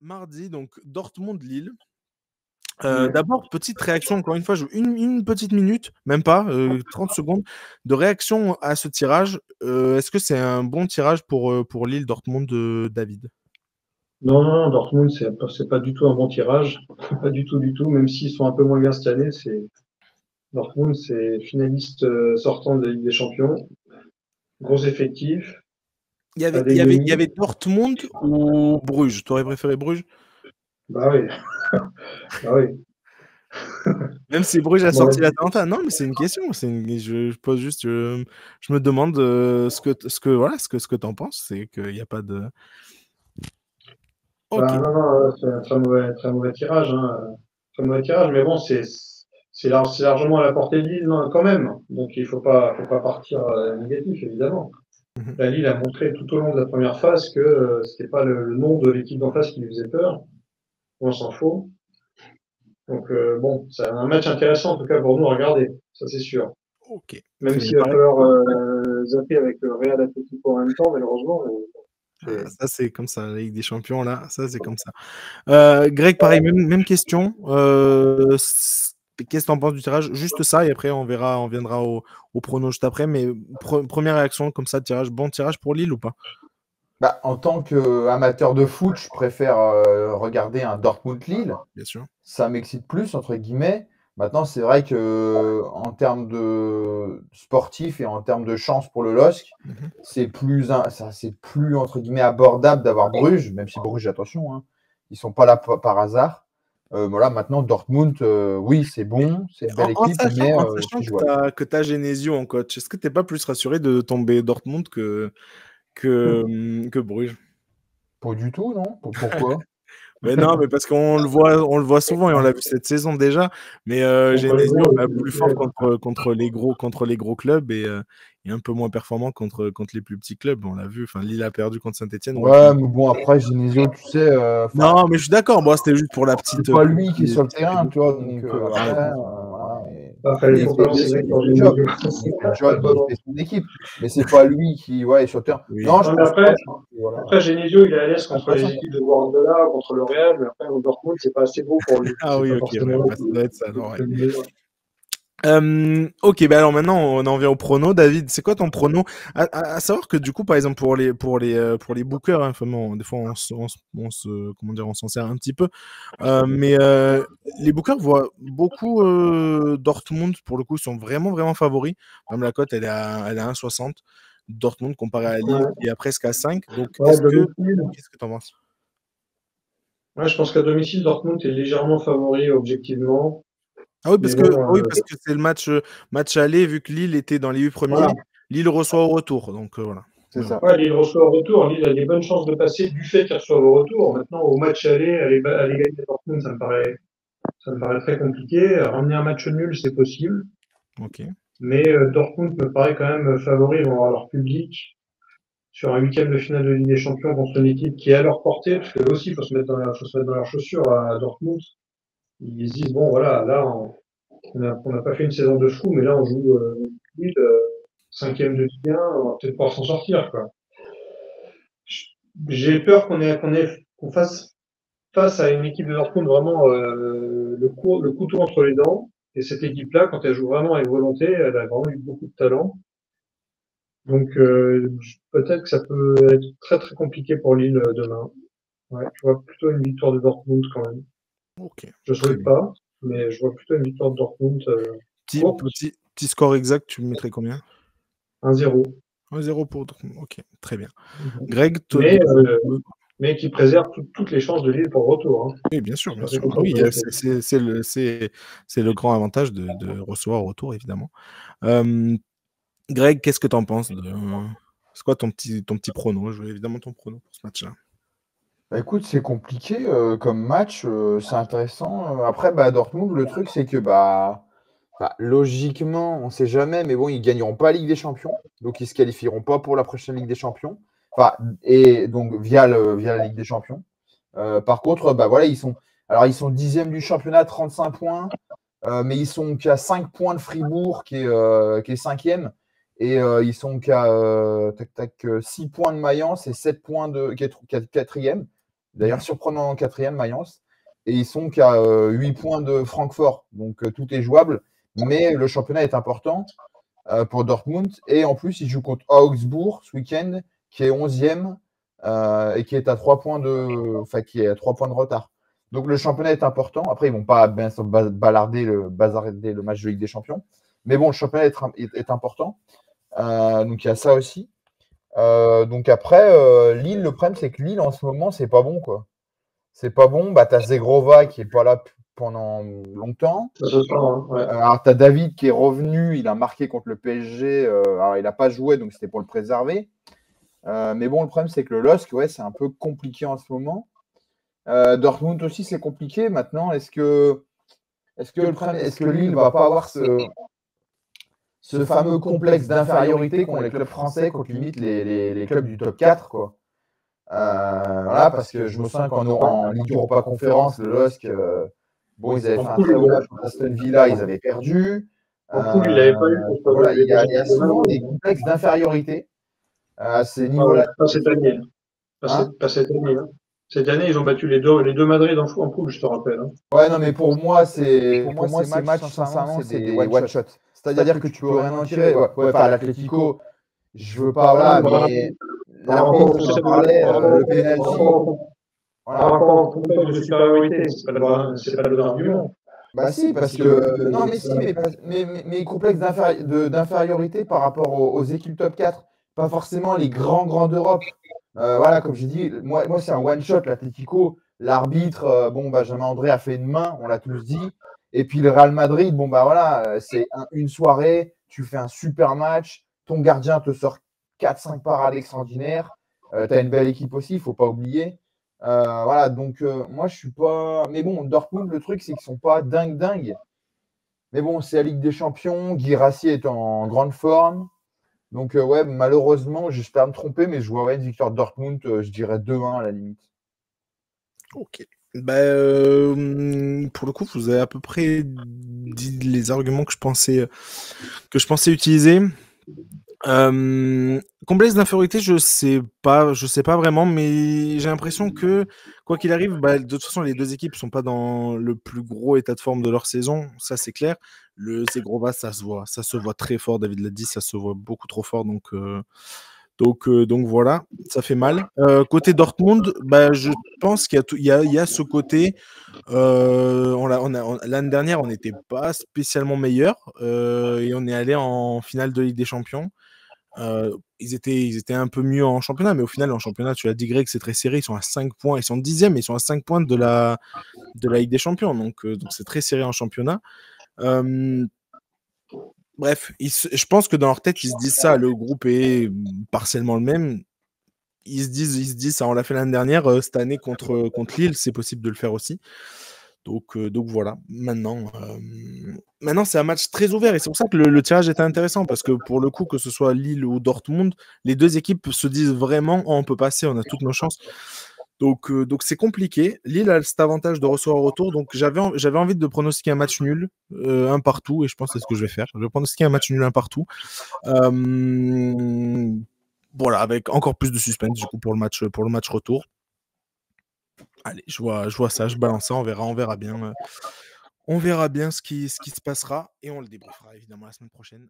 mardi, donc Dortmund-Lille. D'abord, petite réaction, encore une fois, une petite minute, même pas, 30 secondes de réaction à ce tirage. Est-ce que c'est un bon tirage pour Lille, Dortmund, David? Non, non, non, Dortmund, c'est pas du tout un bon tirage. Pas du tout, du tout. Même s'ils sont un peu moins bien cette année, Dortmund, c'est finaliste sortant de la Ligue des Champions. Gros effectif. Il y avait, il y avait, il y Adeyemi. avait Dortmund ou Bruges. Tu aurais préféré Bruges? Bah oui. Bah oui. Même si Bruges a Bon, sorti l'Atalanta. Non, mais c'est une question. Je pose juste, je me demande ce que t'en penses. C'est qu'il n'y a pas de. Ok. bah non, non, c'est un très mauvais tirage, hein. Très mauvais tirage, mais bon, c'est largement à la portée de Lille, hein, quand même. Donc il faut pas partir négatif, évidemment. Mhm. La Lille a montré tout au long de la première phase que c'était pas le nom de l'équipe d'en face qui lui faisait peur. On s'en fout. Donc bon, c'est un match intéressant en tout cas pour nous à regarder, ça c'est sûr. Ok. Même Très bien. s'il va Pareil. falloir zapper avec le Real Atlético en même temps, malheureusement. Ah, ça, c'est comme ça. La Ligue des Champions, là, ça, c'est comme ça. Greg, pareil, même question. Qu'est-ce que tu en penses du tirage? Juste ça, et après, on viendra au prono juste après. Mais première réaction comme ça, tirage, bon tirage pour Lille ou pas? Bah, en tant qu'amateur de foot, je préfère regarder un Dortmund-Lille. Bien sûr. Ça m'excite plus, entre guillemets. Maintenant, c'est vrai que en termes de sportif et en termes de chance pour le LOSC, c'est plus, entre guillemets, abordable d'avoir Bruges, même si Bruges, attention, hein, ils sont pas là par hasard. Voilà, maintenant, Dortmund, oui, c'est bon, c'est une belle équipe, mais En c'est sachant jouable. que tu as Genesio en coach, est-ce que tu n'es pas plus rassuré de tomber Dortmund que Bruges? Pas du tout, non? Pourquoi? Mais non, mais parce on le voit souvent et on l'a vu cette saison déjà. Mais Contre les Genesio gros, est plus fort contre les gros clubs et un peu moins performant contre les plus petits clubs. On l'a vu. Enfin, Lille a perdu contre Saint-Etienne. Ouais, mais bon, après, Genesio, tu sais, Non, mais je suis d'accord. Bon, c'était juste pour la petite. c'est pas lui qui est sur le petite terrain, tu vois. Donc, ah, après, voilà. après, il faut pas Bien sûr, lancer il sur fait le job. Genesio. Il fait le job, il fait son équipe. Mais c'est pas lui qui est sur le terrain. oui. Non, je Non, mais pense pas. voilà. Après, Genesio, il est à l'aise contre les Intéressant. équipes de Guardiola, contre le Real, mais après, au Dortmund, c'est pas assez gros pour lui. Ah C'est oui, pas ok, ouais, forcément bah, ça doit être ça. Alors, ouais. le meilleur. Ok, bah alors maintenant on en vient au prono. David, c'est quoi ton prono? À savoir que du coup, par exemple pour les bookers, hein, enfin, bon, des fois comment dire, on s'en sert un petit peu, mais les bookers voient beaucoup Dortmund pour le coup sont vraiment favoris. Même la cote elle est à 1,60. Dortmund comparé à Lille Ouais. qui est à presque à 5. Donc Ouais, domicile. qu'est-ce que t'en penses? Ouais, je pense qu'à domicile, Dortmund est légèrement favori objectivement. Ah oui, Mais bon, parce que c'est le match aller, vu que Lille était dans les 8 premiers, voilà. Lille reçoit au retour. Donc voilà. C'est Mais bon. ça. Ouais, Lille reçoit au retour. Lille a des bonnes chances de passer du fait qu'il reçoit au retour. Maintenant, au match aller gagner Dortmund, ça me paraît très compliqué. Ramener un match nul, c'est possible. Ok. Mais Dortmund me paraît quand même favori. Ils vont avoir leur public sur un huitième de finale de Ligue des Champions contre une équipe qui est à leur portée, parce que eux aussi, faut se mettre dans leurs chaussures à Dortmund. Ils se disent, bon, voilà, là, on n'a pas fait une saison de fou, mais là, on joue Lille, cinquième de Ligue 1, on va peut-être pouvoir s'en sortir, quoi. J'ai peur qu'on fasse face à une équipe de Dortmund vraiment le couteau entre les dents. Et cette équipe-là, quand elle joue vraiment avec volonté, elle a vraiment eu beaucoup de talent. Donc peut-être que ça peut être très très compliqué pour Lille demain. Ouais, je vois plutôt une victoire de Dortmund quand même. Ok. Je Très souhaite bien. pas, mais je vois plutôt une victoire de Dortmund courte, Petit score exact, tu me mettrais combien? 1-0. 1-0 pour Dortmund. Ok, très bien. Greg, Mais, mais qui préserve toutes les chances de Lille pour le retour. Hein. oui, bien sûr, bien C'est sûr. Ah oui, compliqué. c'est le grand avantage de recevoir au retour, évidemment. Greg, qu'est-ce que tu en penses c'est quoi ton petit prono? Je veux évidemment ton prono pour ce match-là. Bah, écoute, c'est compliqué comme match, c'est intéressant. Après, Dortmund, le truc, c'est que logiquement, on ne sait jamais, mais bon, ils ne gagneront pas la Ligue des Champions, donc ils ne se qualifieront pas pour la prochaine Ligue des Champions. Enfin, et donc via la Ligue des Champions. Par contre, voilà, ils sont 10e du championnat, 35 points, mais ils sont qu'à 5 points de Fribourg, qui est 5e, et ils sont qu'à 6 points de Mayence et 7 points qui est 4e. D'ailleurs, surprenant en 4e, Mayence. Et ils sont qu'à 8 points de Francfort. Donc, tout est jouable. Mais le championnat est important pour Dortmund. Et en plus, ils jouent contre Augsbourg ce week-end, qui est 11e et qui est à 3 points qui est à 3 points de retard. Donc, le championnat est important. Après, ils ne vont pas bien sûr bazarder le match de Ligue des Champions. Mais bon, le championnat est important. Donc, il y a ça aussi. Donc après, Lille, le problème, c'est que Lille, en ce moment, c'est pas bon, quoi. C'est pas bon. Bah, t'as Zegrova qui est pas là pendant longtemps. Ça se sent, hein, ouais. Alors, t'as David qui est revenu. Il a marqué contre le PSG. Alors, il n'a pas joué, donc c'était pour le préserver. Mais bon, le problème, c'est que le LOSC, ouais, c'est un peu compliqué en ce moment. Dortmund aussi, c'est compliqué. Maintenant, est-ce que Lille va pas avoir ce fameux complexe d'infériorité qu'ont les clubs français contre limite les clubs du top 4, quoi. Voilà, parce que je me souviens qu'en Ligue Europa Conférence, le LOSC, bon, ils avaient fait un très bon match contre Aston Villa, ils avaient perdu. En poule, il n'avait pas eu. Voilà, il y a souvent des complexes d'infériorité à ces niveaux-là. Pas cette année. Pas cette année. Hein. Cette année, ils ont battu les deux Madrid en poule, je te rappelle. Hein. Ouais, non, mais pour moi, ces matchs, sincèrement, c'est des one-shot. C'est-à-dire que tu peux rien en tirer. Ouais, enfin, l'Atlético, je veux pas, voilà, mais l'arbitre, on en parlait, le pénalty. Par rapport au complexe de supériorité, c'est pas le bon argument. Bah si, parce que. Non, mais si, mais complexe d'infériorité par rapport aux équipes top 4. Pas forcément les grands d'Europe. Voilà, comme j'ai dit, moi c'est un one-shot, l'Atlético. L'arbitre, bon, Benjamin André a fait une main, on l'a tous dit. Et puis le Real Madrid, bon, bah voilà, c'est une soirée, tu fais un super match, ton gardien te sort 4-5 parades extraordinaires. Tu as une belle équipe aussi, il ne faut pas oublier. Voilà, donc moi je suis pas. Mais bon, Dortmund, le truc, c'est qu'ils sont pas dingues. Mais bon, c'est la Ligue des Champions. Guirassy est en grande forme. Donc, ouais, malheureusement, j'espère me tromper, mais je vois une victoire de Dortmund, je dirais 2-1 à la limite. Ok. Bah, pour le coup, vous avez à peu près dit les arguments que je pensais utiliser. Complexe d'infériorité, je sais pas vraiment, mais j'ai l'impression que quoi qu'il arrive, bah, de toute façon, les deux équipes sont pas dans le plus gros état de forme de leur saison, ça c'est clair. Le Zegrova, ça se voit très fort. David l'a dit, ça se voit beaucoup trop fort, donc voilà, ça fait mal. Côté Dortmund, bah, je pense qu'il y a ce côté. L'année dernière, on n'était pas spécialement meilleur et on est allé en finale de Ligue des Champions. Ils étaient un peu mieux en championnat, mais au final, en championnat, tu l'as dit, Greg, c'est très serré. Ils sont à 5 points, ils sont 10e, ils sont à 5 points de la Ligue des Champions. Donc c'est très serré en championnat. Bref, je pense que dans leur tête, ils se disent ça. Le groupe est partiellement le même. Ils se disent ça, on l'a fait l'année dernière. Cette année contre Lille, c'est possible de le faire aussi. Donc voilà, maintenant c'est un match très ouvert et c'est pour ça que le tirage était intéressant parce que pour le coup, que ce soit Lille ou Dortmund, les deux équipes se disent vraiment on peut passer, on a toutes nos chances. Donc c'est compliqué. Lille a cet avantage de recevoir au retour, donc j'avais envie de pronostiquer un match nul, un partout, et je pense que c'est ce que je vais faire. Je vais pronostiquer un match nul, un partout. Voilà, avec encore plus de suspense du coup pour le match retour. Allez, je vois ça, je balance ça, on verra bien. On verra bien ce qui se passera et on le débriefera évidemment la semaine prochaine.